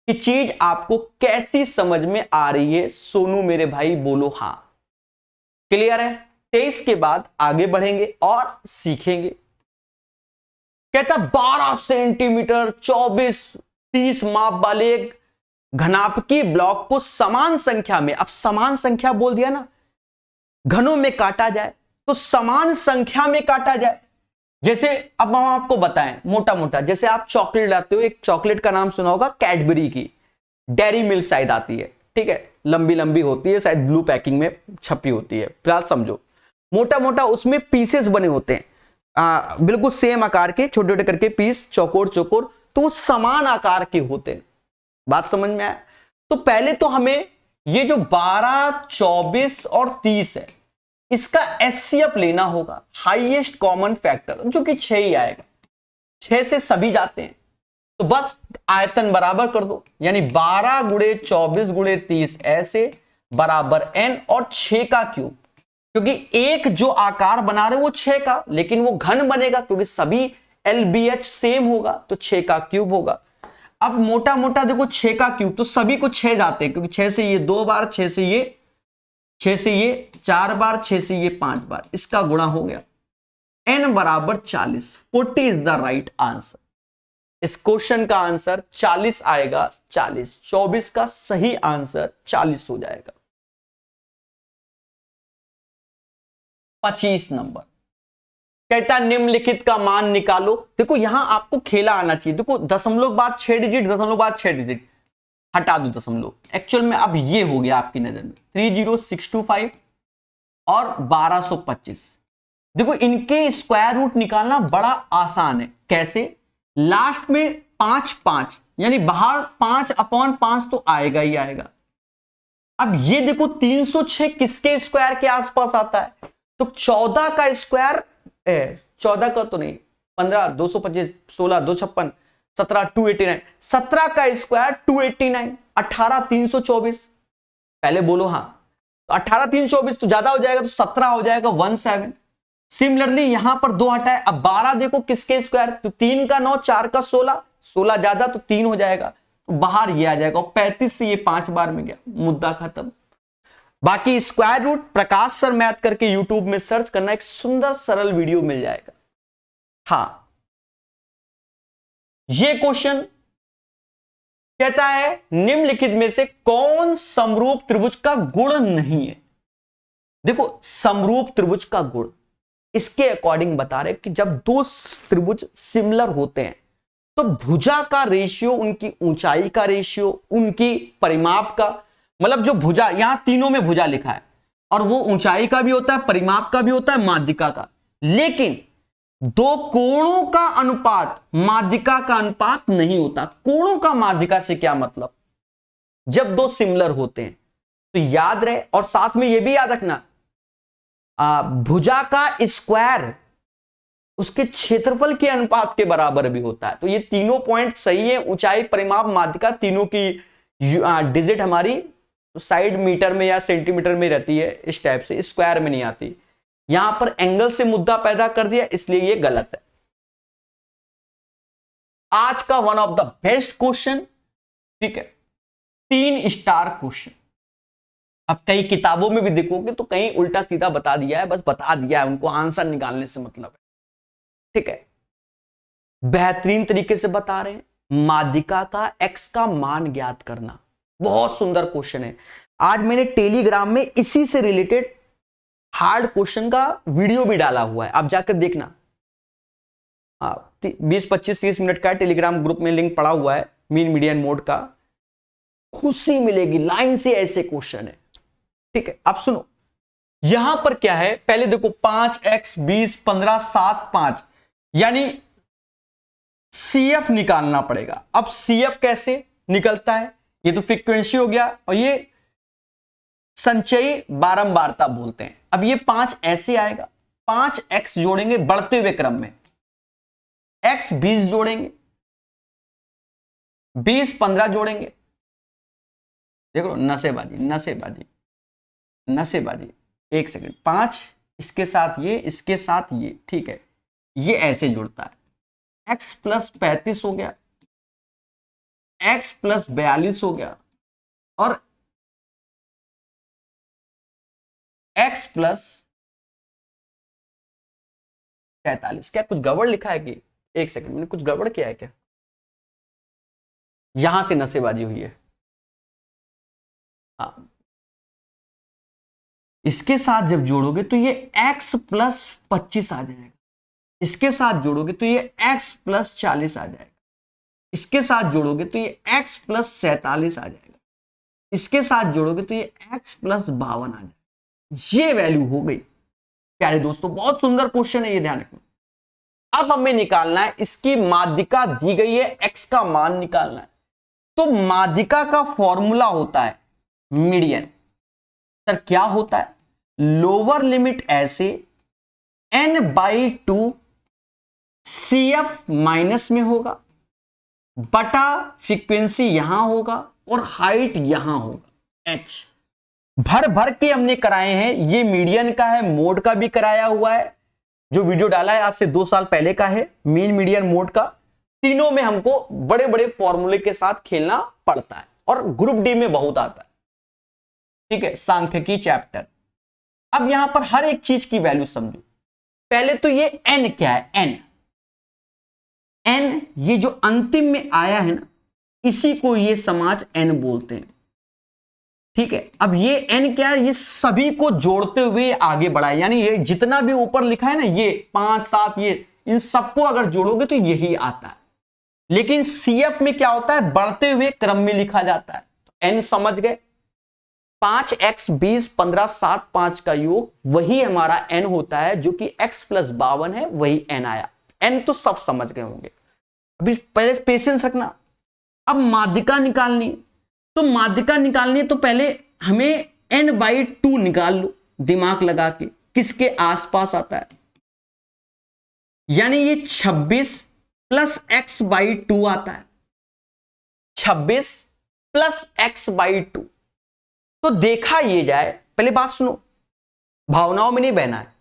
कि चीज आपको कैसी समझ में आ रही है। सोनू मेरे भाई बोलो हां। क्लियर है? 23 के बाद आगे बढ़ेंगे और सीखेंगे। कहता 12 सेंटीमीटर 24-30 माप वाले एक घनापकी ब्लॉक को समान संख्या में, अब समान संख्या बोल दिया ना, घनों में काटा जाए, तो समान संख्या में काटा जाए। जैसे अब हम आपको बताएं मोटा मोटा, जैसे आप चॉकलेट लाते हो, एक चॉकलेट का नाम सुना होगा कैडबरी की, डेयरी मिल्क शायद आती है, ठीक है, लंबी लंबी होती है, शायद ब्लू पैकिंग में छपी होती है, फिलहाल समझो मोटा मोटा उसमें पीसेस बने होते हैं, बिल्कुल सेम आकार के, छोटे छोटे करके पीस, चौकोर चौकोर, तो वो समान आकार के होते हैं। बात समझ में आया? तो पहले तो हमें ये जो 12, 24 और 30 है, इसका एचसीएफ लेना होगा, हाईएस्ट कॉमन फैक्टर, जो कि 6 ही आएगा। 6 से सभी जाते हैं, तो बस आयतन बराबर कर दो, यानी 12 गुणे 24 गुणे 30 ऐसे बराबर n और 6 का क्यूब, क्योंकि एक जो आकार बना रहे वो 6 का, लेकिन वो घन बनेगा क्योंकि सभी LBH सेम होगा, तो 6 का क्यूब होगा। अब मोटा मोटा देखो 6 का क्यूब, तो सभी को 6 जाते हैं, क्योंकि 6 से ये 2 बार, 6 से ये 4 बार, 6 से ये 5 बार, इसका गुणा हो गया, n बराबर 40। 40 इज द राइट आंसर। इस क्वेश्चन का आंसर 40 आएगा। 40, 24 का सही आंसर 40 हो जाएगा। 25 नंबर कहता निम्नलिखित का मान निकालो। देखो यहां आपको खेला आना चाहिए। देखो दशमलव बाद 6 डिजिट, दशमलव बाद 6 डिजिट, हटा दो दशमलव। एक्चुअल में अब ये हो गया आपकी नजर में 30625 और 1225। देखो इनके स्क्वायर रूट निकालना बड़ा आसान है। कैसे? लास्ट में 5 5, यानी बाहर 5/5 तो आएगा ही आएगा। अब ये देखो 306 किसके स्क्वायर के आसपास आता है? तो 14 का स्क्वायर, 14 का तो नहीं, 15, 225, 16, 256, 17, 289, 17 का स्क्वायर 289, 18 324। पहले बोलो हाँ, तो 18 324 तो ज्यादा हो जाएगा, तो 17 हो जाएगा 17। सिमिलरली यहां पर 2 हटाए, अब 12 देखो किसके स्क्वायर, तो 3 का 9, 4 का 16, 16 ज्यादा तो 3 हो जाएगा, तो बाहर ये आ जाएगा। 35 से ये 5 बार में गया, मुद्दा खत्म। बाकी स्क्वायर रूट प्रकाश सर मैथ करके यूट्यूब में सर्च करना, एक सुंदर सरल वीडियो मिल जाएगा। हाँ, ये क्वेश्चन कहता है निम्नलिखित में से कौन समरूप त्रिभुज का गुण नहीं है? देखो समरूप त्रिभुज का गुण इसके अकॉर्डिंग बता रहे कि जब दो त्रिभुज सिमिलर होते हैं तो भुजा का रेशियो, उनकी ऊंचाई का रेशियो, उनकी परिमाप का, मतलब जो भुजा, यहां तीनों में भुजा लिखा है और वो ऊंचाई का भी होता है, परिमाप का भी होता है, माध्यिका का, लेकिन दो कोणों का अनुपात माध्यिका का अनुपात नहीं होता। कोणों का माध्यिका से क्या मतलब? जब दो सिमिलर होते हैं तो याद रहे, और साथ में यह भी याद रखना भुजा का स्क्वायर उसके क्षेत्रफल के अनुपात के बराबर भी होता है। तो ये तीनों पॉइंट सही है, ऊंचाई, परिमाप, माध्यिका, तीनों की डिजिट हमारी साइड मीटर में या सेंटीमीटर में रहती है, इस टाइप से, स्क्वायर में नहीं आती। यहां पर एंगल से मुद्दा पैदा कर दिया, इसलिए यह गलत है। आज का one of the best question, ठीक है, 3 स्टार क्वेश्चन। अब कई किताबों में भी देखोगे तो कहीं उल्टा सीधा बता दिया है, बस बता दिया है, उनको आंसर निकालने से मतलब है, ठीक है। बेहतरीन तरीके से बता रहे हैं। माध्यिका का x का मान ज्ञात करना, बहुत सुंदर क्वेश्चन है। आज मैंने टेलीग्राम में इसी से रिलेटेड हार्ड क्वेश्चन का वीडियो भी डाला हुआ है, आप जाकर देखना। 20-25-30 मिनट का टेलीग्राम ग्रुप में लिंक पड़ा हुआ है, मीन मीडियन मोड का। खुशी मिलेगी, लाइन से ऐसे क्वेश्चन है, ठीक है। अब सुनो, यहां पर क्या है, पहले देखो 5x 20 15 7 5, यानी CF निकालना पड़ेगा। अब CF कैसे निकलता है? ये तो फ्रीक्वेंसी हो गया, और ये संचयी बारंबारता बोलते हैं। अब ये 5 ऐसे आएगा, 5x जोड़ेंगे बढ़ते हुए क्रम में, x 20 जोड़ेंगे, 20 15 जोड़ेंगे, देख लो नसेबाजी नसेबाजी, नसेबाजी, एक सेकंड, 5 इसके साथ ये, इसके साथ ये, ठीक है, ये ऐसे जुड़ता है। x प्लस 35 हो गया, x प्लस 42 हो गया, और x प्लस 43। क्या कुछ गड़बड़ लिखा है कि? एक सेकंड, मैंने कुछ गड़बड़ किया है क्या? यहां से नसेबाजी हुई है। हाँ, इसके साथ जब जोड़ोगे तो ये x प्लस 25 आ जाएगा, इसके साथ जोड़ोगे तो ये x प्लस 40 आ जाएगा, इसके साथ जोड़ोगे तो ये x प्लस 47 आ जाएगा, इसके साथ जोड़ोगे तो ये x प्लस 52 आ जाएगा। ये वैल्यू हो गई प्यारे दोस्तों। बहुत सुंदर क्वेश्चन है ये, ध्यान रखना। अब हमें निकालना है, इसकी माध्यिका दी गई है, x का मान निकालना है। तो माध्यिका का फॉर्मूला होता है मीडियन। सर क्या होता है? लोअर लिमिट ऐसे n/2 CF माइनस में होगा, बटा फ्रीक्वेंसी यहां होगा और हाइट यहां होगा h। भर भर के हमने कराए हैं, ये मीडियन का है, मोड का भी कराया हुआ है, जो वीडियो डाला है आज से 2 साल पहले का है, मीन मीडियन मोड का। तीनों में हमको बड़े बड़े फॉर्मूले के साथ खेलना पड़ता है और ग्रुप डी में बहुत आता है, ठीक है, सांख्यिकी चैप्टर। अब यहां पर हर एक चीज की वैल्यू समझो। पहले तो ये n क्या है? n ये जो अंतिम में आया है ना, इसी को ये समाज n बोलते हैं, ठीक है। अब ये n क्या है? ये सभी को जोड़ते हुए आगे बढ़ा है, यानी ये जितना भी ऊपर लिखा है ना, ये 5 7, ये इन सबको अगर जोड़ोगे तो यही आता है। लेकिन CF में क्या होता है? बढ़ते हुए क्रम में लिखा जाता है। तो n समझ गए, 5x 20 15 7 5 का योग वही हमारा n होता है, जो कि x प्लस 52 है, वही n आया। n तो सब समझ गए होंगे, अभी पहले पेशेंस रखना। अब माध्यिका निकालनी, तो माध्यिका निकालनी है तो पहले हमें n/2 निकाल लो दिमाग लगा के, किसके आसपास आता है, यानी ये 26 प्लस x/2 आता है, 26 प्लस x/2। तो देखा ये जाए, पहले बात सुनो, भावनाओं में नहीं बहना है।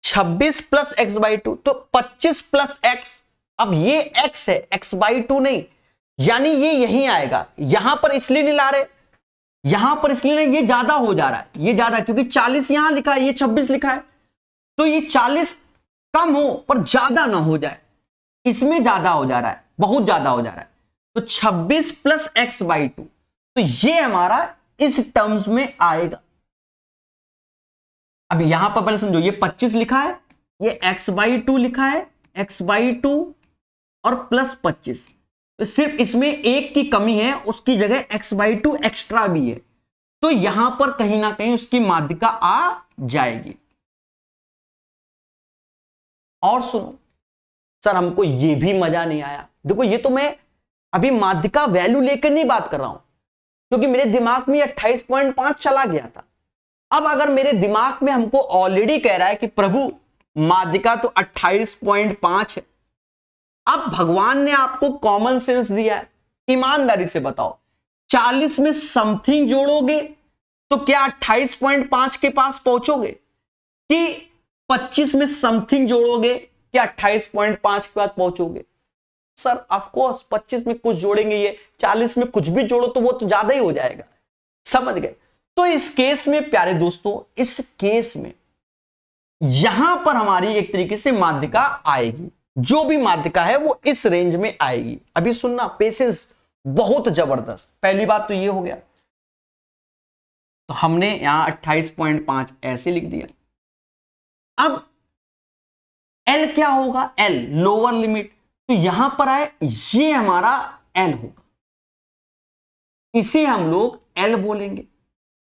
26 प्लस x/2 तो 25 प्लस x, अब ये x है, x/2 नहीं, यानी ये यहीं आएगा। यहां पर इसलिए नहीं ला रहे, यहां पर इसलिए नहीं, ये ज्यादा हो जा रहा है, ये ज्यादा, क्योंकि 40 यहां लिखा है, ये 26 लिखा है, तो ये 40 कम हो पर ज्यादा ना हो जाए, इसमें ज्यादा हो जा रहा है, बहुत ज्यादा हो जा रहा है। तो 26 प्लस x/2, तो ये हमारा इस टर्म्स में आएगा। अब यहां पर पहले समझो, ये 25 लिखा है, ये x/2 लिखा है, x/2 और प्लस 25, तो सिर्फ इसमें एक की कमी है, उसकी जगह x/2 एक्स्ट्रा भी है, तो यहां पर कहीं ना कहीं उसकी माध्यिका आ जाएगी। और सुनो सर, हमको ये भी मजा नहीं आया। देखो, ये तो मैं अभी माध्यिका वैल्यू लेकर नहीं बात कर रहा हूं, क्योंकि मेरे दिमाग में 28.5 चला गया था। अब अगर मेरे दिमाग में हमको ऑलरेडी कह रहा है कि प्रभु माध्यिका तो 28.5 है, अब भगवान ने आपको कॉमन सेंस दिया है, ईमानदारी से बताओ, 40 में समथिंग जोड़ोगे तो क्या 28.5 के पास पहुंचोगे, कि 25 में समथिंग जोड़ोगे क्या 28.5 के पास पहुंचोगे? सर ऑफ कोर्स 25 में कुछ जोड़ेंगे, ये 40 में कुछ भी जोड़ो तो वो तो ज्यादा ही हो जाएगा, समझ गए। तो इस केस में प्यारे दोस्तों, इस केस में यहां पर हमारी एक तरीके से माध्यिका आएगी, जो भी माध्यिका है वो इस रेंज में आएगी। अभी सुनना, पेशेंस बहुत जबरदस्त। पहली बात तो ये हो गया, तो हमने यहां 28.5 ऐसे लिख दिया। अब L क्या होगा? L लोअर लिमिट, तो यहां पर आए, ये हमारा L होगा, इसे हम लोग L बोलेंगे,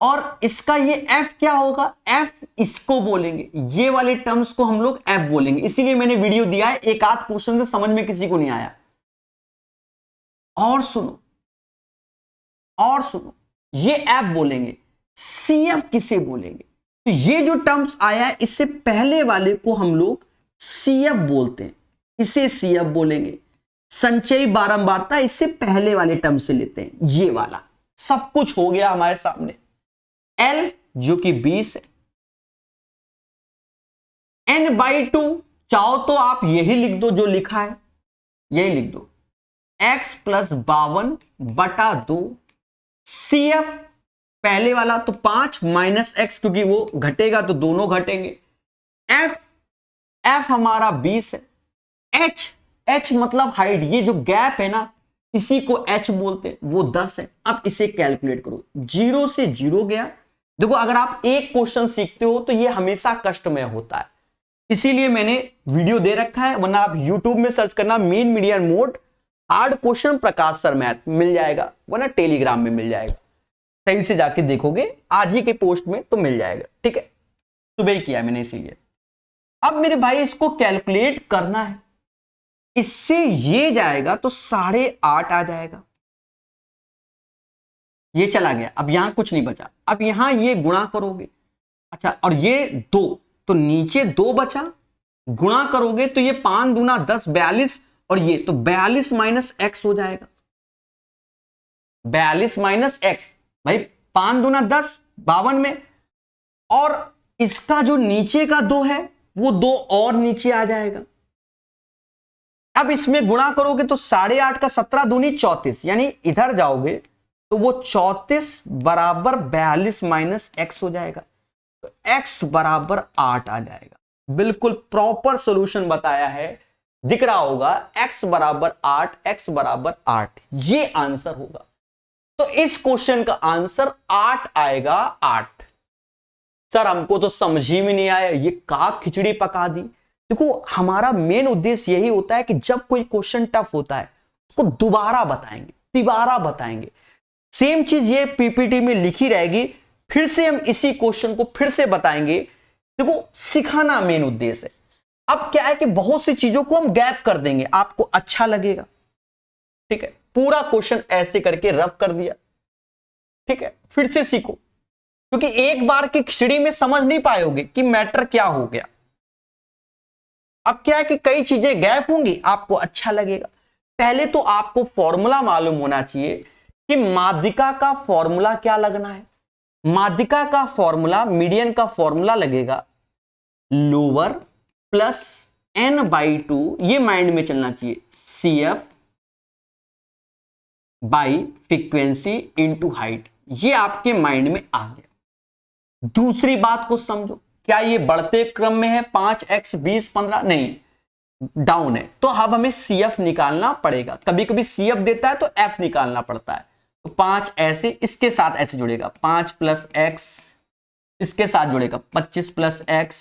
और इसका ये F क्या होगा? F इसको बोलेंगे, ये वाले टर्म्स को हम लोग F बोलेंगे। इसीलिए मैंने वीडियो दिया है, एक आध क्वेश्चन से समझ में किसी को नहीं आया। और सुनो, ये F बोलेंगे, CF किसे बोलेंगे? तो ये जो टर्म्स आया है, इससे पहले वाले को हम लोग CF बोलते हैं, इसे CF बोलेंगे। संचयी बारंबारता इससे पहले वाले टर्म से लेते हैं, ये वाला। सब कुछ हो गया हमारे सामने। L जो कि 20 है। n/2 चाहो तो आप यही लिख दो जो लिखा है, यही लिख दो, x + 52/2 CF पहले वाला तो 5 - x, क्योंकि वो घटेगा तो दोनों घटेंगे। f हमारा 20 है। h मतलब हाइट, ये जो गैप है ना इसी को h बोलते हैं, वो 10 है। अब इसे कैलकुलेट करो, 0 से 0 गया। देखो अगर आप एक क्वेश्चन सीखते हो तो ये हमेशा कष्टमय होता है, इसीलिए मैंने वीडियो दे रखा है, वरना आप YouTube में सर्च करना main media mode hard question Prakash sir math मिल जाएगा, वरना टेलीग्राम में मिल जाएगा। सही से जाके देखोगे आज ही के पोस्ट में तो मिल जाएगा। ठीक है, सुबह ही किया मैंने इसीलिए। अब मेरे भाई इसको कैलकुलेट करना है, इससे ये जाएगा तो 8.5 आ जाएगा, ये चला गया, अब यहां कुछ नहीं बचा। अब यहां ये गुणा करोगे, अच्छा, और ये 2 तो नीचे 2 बचा, गुणा करोगे तो ये 5 दूना 10 42, और ये तो 42 - x हो जाएगा। 42 - x, भाई 5 दूना 10 52 में, और इसका जो नीचे का 2 है वो 2 और नीचे आ जाएगा। अब इसमें गुणा करोगे तो 8.5 का 17 दूनी 34, यानी इधर जाओगे तो वो 34 बराबर 42 - x हो जाएगा, तो x बराबर 8 आ जाएगा। बिल्कुल प्रॉपर सॉल्यूशन बताया है, दिख रहा होगा, x बराबर 8, x बराबर 8, ये आंसर होगा। तो इस क्वेश्चन का आंसर 8 आएगा। 8 सर हमको तो समझ ही में नहीं आया, ये का खिचड़ी पका दी। देखो हमारा मेन उद्देश्य यही होता है कि जब कोई क्वेश्चन टफ होता है उसको दोबारा बताएंगे, तिबारा बताएंगे, सेम चीज ये पीपीटी में लिखी रहेगी, फिर से हम इसी क्वेश्चन को फिर से बताएंगे। देखो सिखाना मेन उद्देश्य है। अब क्या है कि बहुत सी चीजों को हम गैप कर देंगे, आपको अच्छा लगेगा। ठीक है, पूरा क्वेश्चन ऐसे करके रफ कर दिया, ठीक है, फिर से सीखो, क्योंकि एक बार की खिचड़ी में समझ नहीं पाओगे कि मैटर क्या हो गया। अब क्या है कि कई चीजें गैप होंगी, आपको अच्छा लगेगा। पहले तो आपको फॉर्मूला मालूम होना चाहिए कि माध्यिका का फॉर्मूला क्या लगना है। माध्यिका का फॉर्मूला, मीडियन का फॉर्मूला लगेगा लोअर प्लस n/2, ये माइंड में चलना चाहिए, CF by frequency into height, ये आपके माइंड में आ गया। दूसरी बात को समझो, क्या ये बढ़ते क्रम में है 5x 20 15? नहीं, डाउन है, तो अब हमें CF निकालना पड़ेगा। कभी कभी CF देता है तो F निकालना पड़ता है। तो 5 ऐसे, इसके साथ ऐसे जुड़ेगा, 5 + x, इसके साथ जुड़ेगा 25 + x,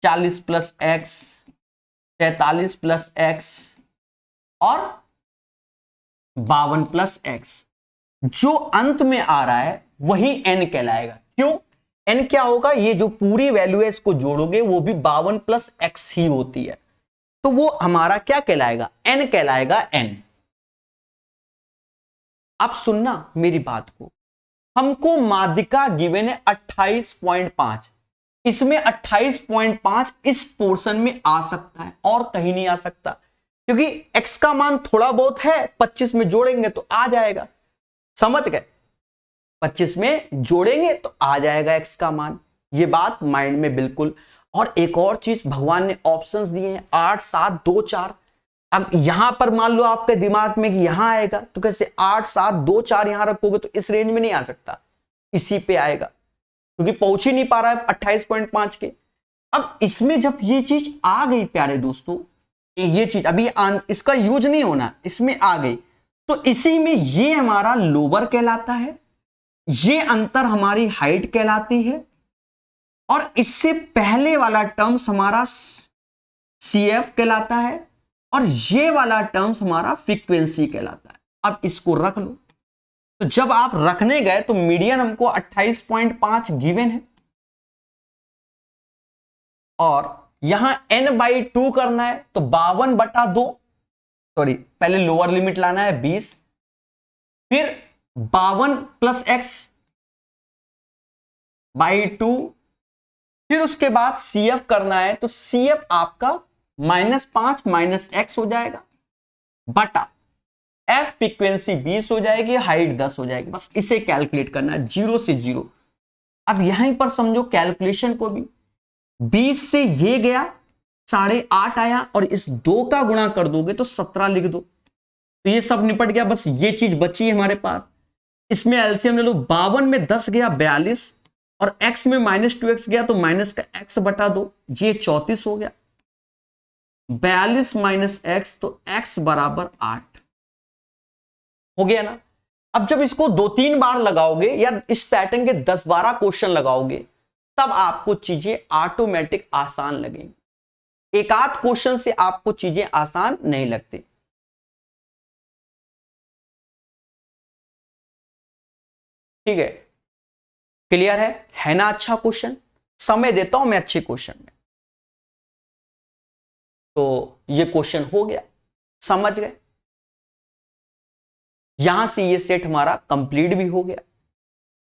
40 + x, 43 + x और 52 + x। जो अंत में आ रहा है वही n कहलाएगा। क्यों? n क्या होगा, ये जो पूरी वैल्यू है इसको जोड़ोगे वो भी 52 + x ही होती है, तो वो हमारा क्या कहलाएगा, n कहलाएगा, n। अब सुनना मेरी बात को, हमको माध्यिका गिवन है 28.5, इसमें 28.5 इस पोर्शन में आ सकता है और कहीं नहीं आ सकता, क्योंकि x का मान थोड़ा बहुत है, 25 में जोड़ेंगे तो आ जाएगा, समझ गए, 25 में जोड़ेंगे तो आ जाएगा x का मान, ये बात माइंड में बिल्कुल। और एक और चीज, भगवान ने ऑप्शंस दिए हैं 8 7 2 4। अब यहां पर मान लो आपके दिमाग में कि यहां आएगा, तो कैसे 8 7 2 4 यहां रखोगे तो इस रेंज में नहीं आ सकता, इसी पे आएगा, क्योंकि पहुंच ही नहीं पा रहा है 28.5 के। अब इसमें जब ये चीज आ गई प्यारे दोस्तों, ये चीज अभी इसका यूज नहीं होना, इसमें आ गई, तो इसी में ये हमारा लोअर कहलाता है, ये अंतर हमारी हाइट कहलाती है, और इससे पहले वाला टर्म्स हमारा CF कहलाता है, और ये वाला टर्म्स हमारा फ्रीक्वेंसी कहलाता है। अब इसको रख लो, तो जब आप रखने गए तो मीडियन हमको 28.5 गिवन है, और यहां n/2 करना है तो 52/2, सॉरी पहले लोअर लिमिट लाना है 20, फिर 52 + x बाई 2, फिर उसके बाद CF करना है, तो CF आपका -5 - x हो जाएगा, बटा F फ्रीक्वेंसी 20 हो जाएगी, हाइट 10 हो जाएगी। बस इसे कैलकुलेट करना है 0 से 0। अब यहीं पर समझो कैलकुलेशन को भी, 20 से ये गया 8.5 आया और इस 2 का गुणा कर दोगे तो 17 लिख दो, तो ये सब निपट गया। बस ये चीज बची है हमारे पास। इसमें एलसीएम ले लो, 52 में 10 गया 42 और x में -2x गया तो माइनस का x बटा 2, ये 34 हो गया। 42 माइनस x तो x बराबर 8 हो गया ना। अब जब इसको 2-3 बार लगाओगे या इस पैटर्न के 10-12 क्वेश्चन लगाओगे तब आपको चीजें ऑटोमेटिक आसान लगेंगी। एक आध क्वेश्चन से आपको चीजें आसान नहीं लगती। ठीक है, क्लियर है ना। अच्छा क्वेश्चन, समय देता हूं मैं अच्छे क्वेश्चन में। तो ये क्वेश्चन हो गया, समझ गए। यहां से ये सेट हमारा कंप्लीट भी हो गया।